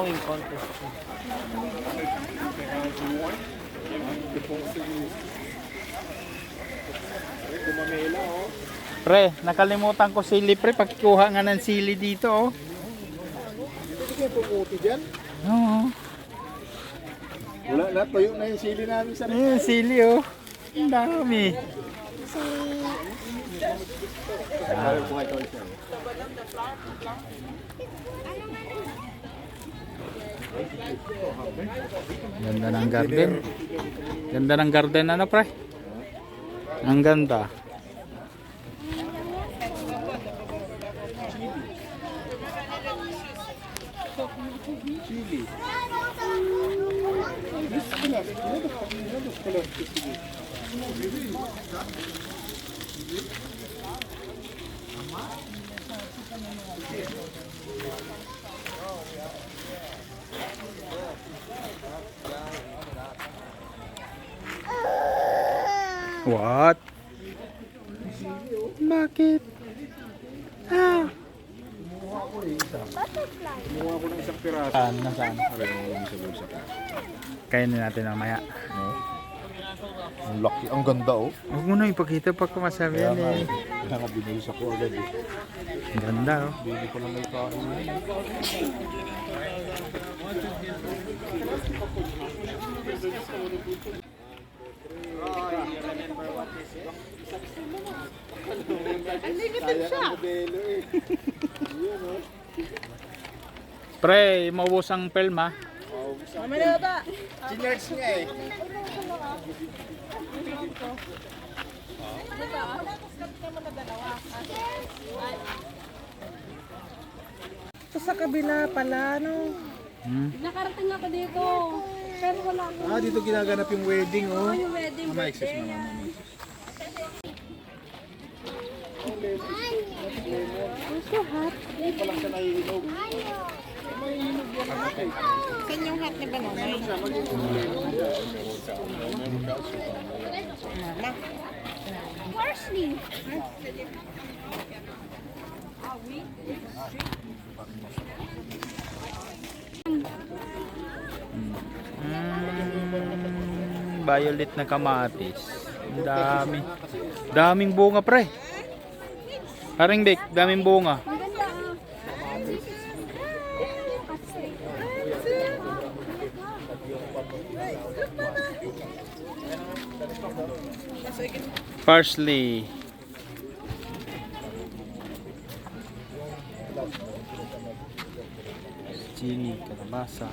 drawing contest. Pre, nakalimutan ko sili pre, pagkuha nga ng sili dito oh. Hindi kayo puputi dyan. Oo. Wala na, tuyo na yung sili namin sa Ayun, sili oh. Ang dami. Ganda ng garden. Ganda ng garden ano pre? Ang ganda. chili. What? Bakit? Ah. Kumuha ko ng isang piraso. Nasaan? Sa bulsa ko. Kainin natin mamaya. Ang laki, ang ganda oh. Huwag mo na ipakita pa kung masabi yan eh. Kaya nga binulis ako agad eh. Ang ganda oh. Bili ko lang may kain. Modelo eh. Yun oh. Pre, maubos ang film ha. Mamaya ba? Sinerge niya eh. Ito sa kabila pala, no? Nakarating ako dito. Pero wala ako. Ah, dito ginaganap yung wedding oh. Yung wedding Mama, excuse birthday. me, mama. Gusto hot. Hindi pa lang siya nahihinog. Saan yung hat ni Banonoy? Mama. Parsley. Violet na kamatis. Ang dami. Daming bunga pre. Haring Bek, daming bunga. Ang ganda ah. Parsley. Chili, kalabasa.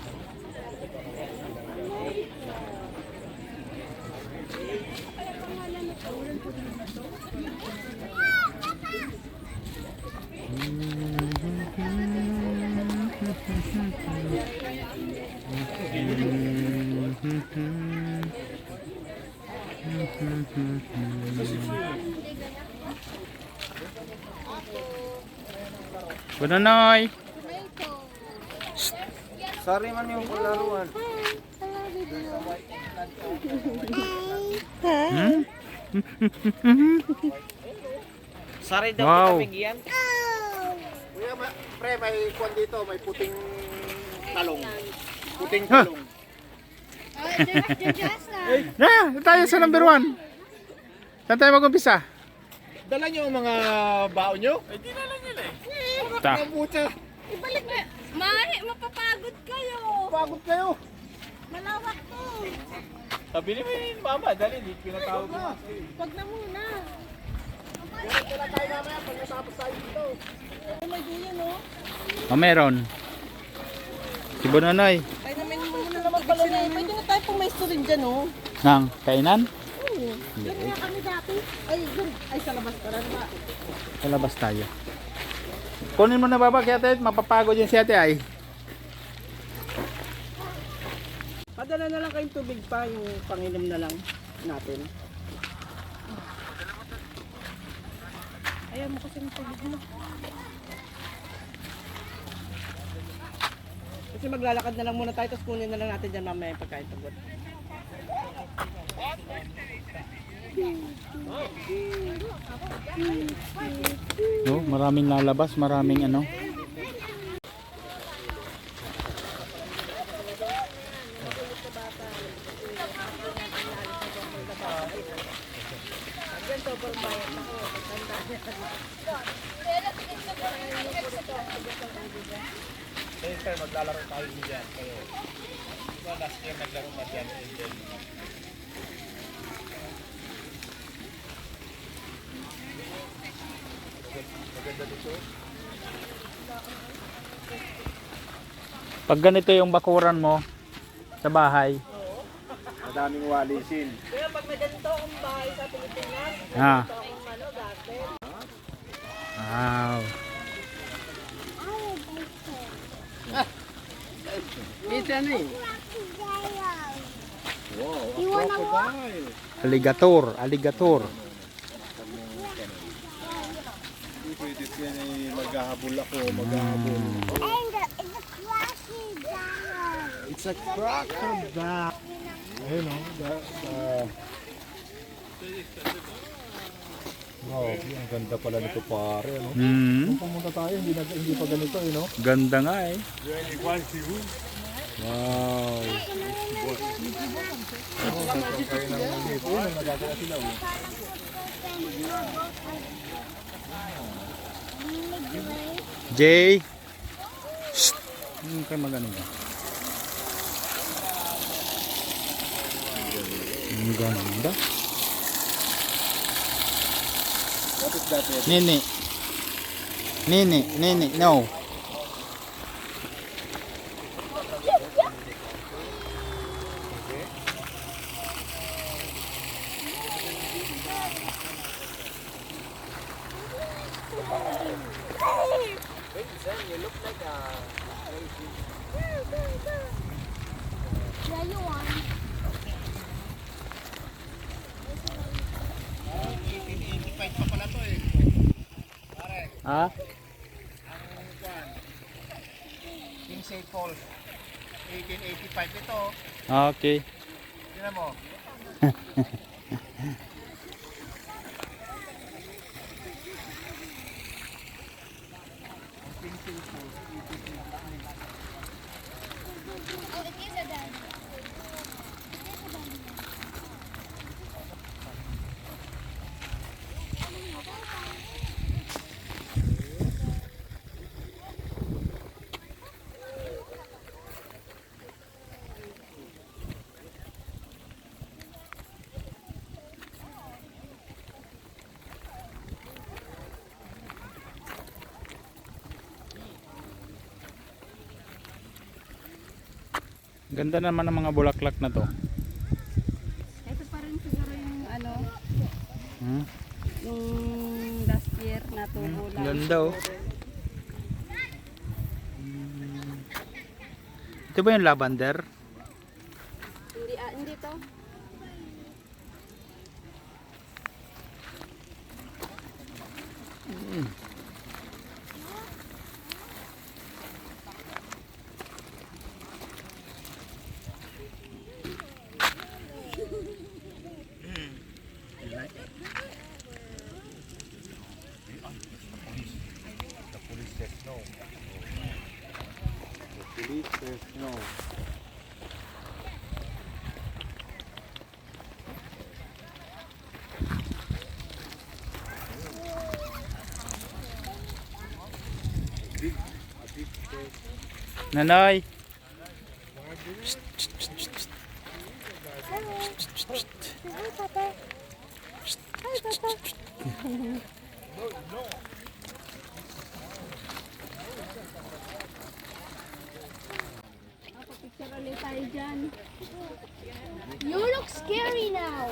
Bananoy. Sorry man yung kularuan. Hmm? Sorry daw Wow. kita bigyan. Kuya, pre, may kwan dito, may puting talong. Puting Ha? talong. Na, tayo sa number 1. Saan tayo mag-umpisa? Dala niyo ang mga baon niyo? Ta. Ang puta. Ibalik na. Mahi, mapapagod kayo. Pagod kayo. Malawak to. Sabi ni Mama, dali, di pinatawag ko. Wag na muna. Kaya tayo mamaya pag nasapos tayo dito. May ganyan no? Meron. Si Bananoy. Ay namin muna naman pala na eh. Pwede na tayo pumesto rin dyan, oh. Nang kainan? Oo. Yan nga kami dati. Ay, dyan. Ay, sa labas pa rin ba? Sa labas tayo. Kunin mo na baba kaya tayo, mapapagod yan si ate ay. Padala na lang kayong tubig pa, yung panginom na lang natin. Ayaw mo kasi ng tubig mo. Kasi maglalakad na lang muna tayo, tapos kunin na lang natin dyan mamaya yung pagkain tagot. No, maraming lalabas, maraming ano. Hey sir, maglalaro tayo dyan kayo. Diba last year naglaro na dyan Angel? Maganda dito. Pag ganito yung bakuran mo sa bahay. Madaming walisin. Kaya pag may ganito akong bahay sa Pilipinas, Ah. ito akong garden. Wow. Wow, a crocodile. Alligator. Pwede yan ay maghahabol ako, maghahabol. It's a crocodile. Ayun o. Wow, ang ganda pala nito pare. Ano? Kung pumunta tayo, hindi pa ganito eh, no? Ganda nga eh. Wow. Kayo ng nito, nagagawa sila. Jay. Shh. Kayo magano ba? Ang ganda. What is that? Nini, no. Yeah, you want. Ah? King St. Paul. 1885 ito. Okay. Tingnan mo. Ganda naman ng mga bulaklak na to. Ito pa rin siguro yung ano, Hmm? yung last year na tubo lang. Ganda oh. Ito ba yung lavender? Hindi to. Police says no. Nanay. Picture ulit tayo dyan. You look scary now.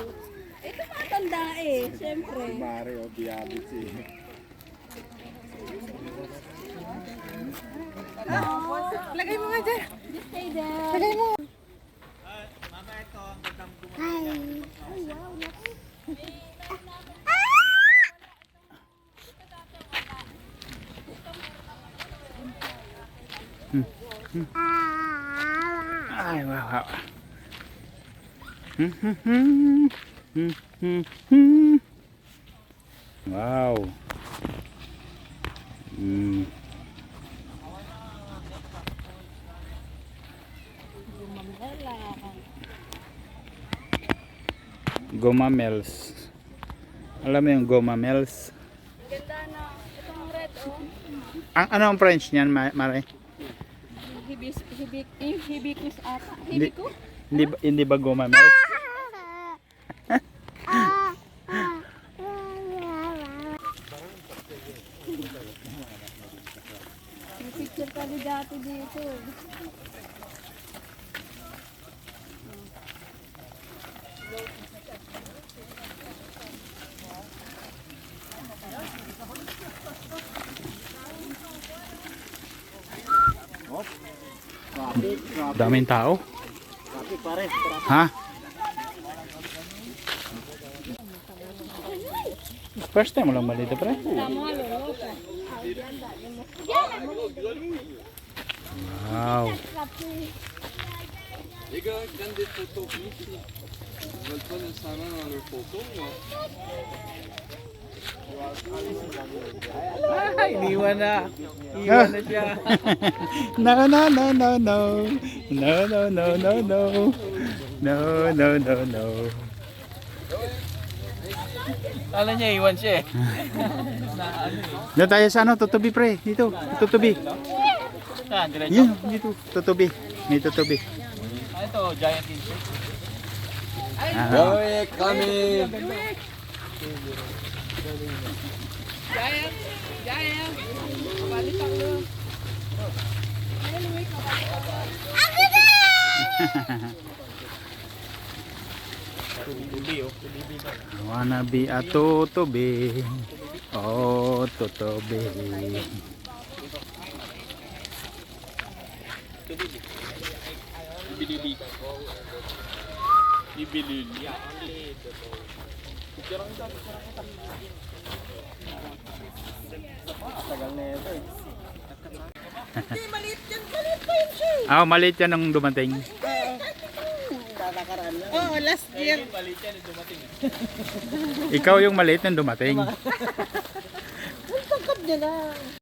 Ito matanda eh, siyempre. Mare o diabetes eh. Lagay mo nga dyan. Stay there. Lagay mo. Hi. Oh, wow. Ay, wow. Wow. Mm. Gumamels. Alam mo yung Goma Mel's? Ganda na. Itong red, oh. Ano ang French niyan, Mare? Hibiscus ata. Hindi, Hibiko? hindi ba Goma Mel's? May picture kami dati dito. Daming tao. Ha? First time mo lang ba dito, pre? Tama, lolo. Wow. Iniwan na. Iwan na siya. No, no, no, no, no. No, no, no, no, no. No, no, no, no. Kala niya iwan siya eh. Doon tayo sa ano, tutubi pre. Dito, tutubi. Ah, diretso. Yun, dito, tutubi. May tutubi. Ah, ito, giant insect. Ah, Tubi oh. Tubi na. wanna be a tutubi. Oh, tutubi. Ibilibi. Ibilibi. Tagal na ito eh. Ah, maliit yan nung dumating. Oo, last year. Balik yan, dumating eh. Ikaw yung maliit nung dumating. Ang tangkad niya na.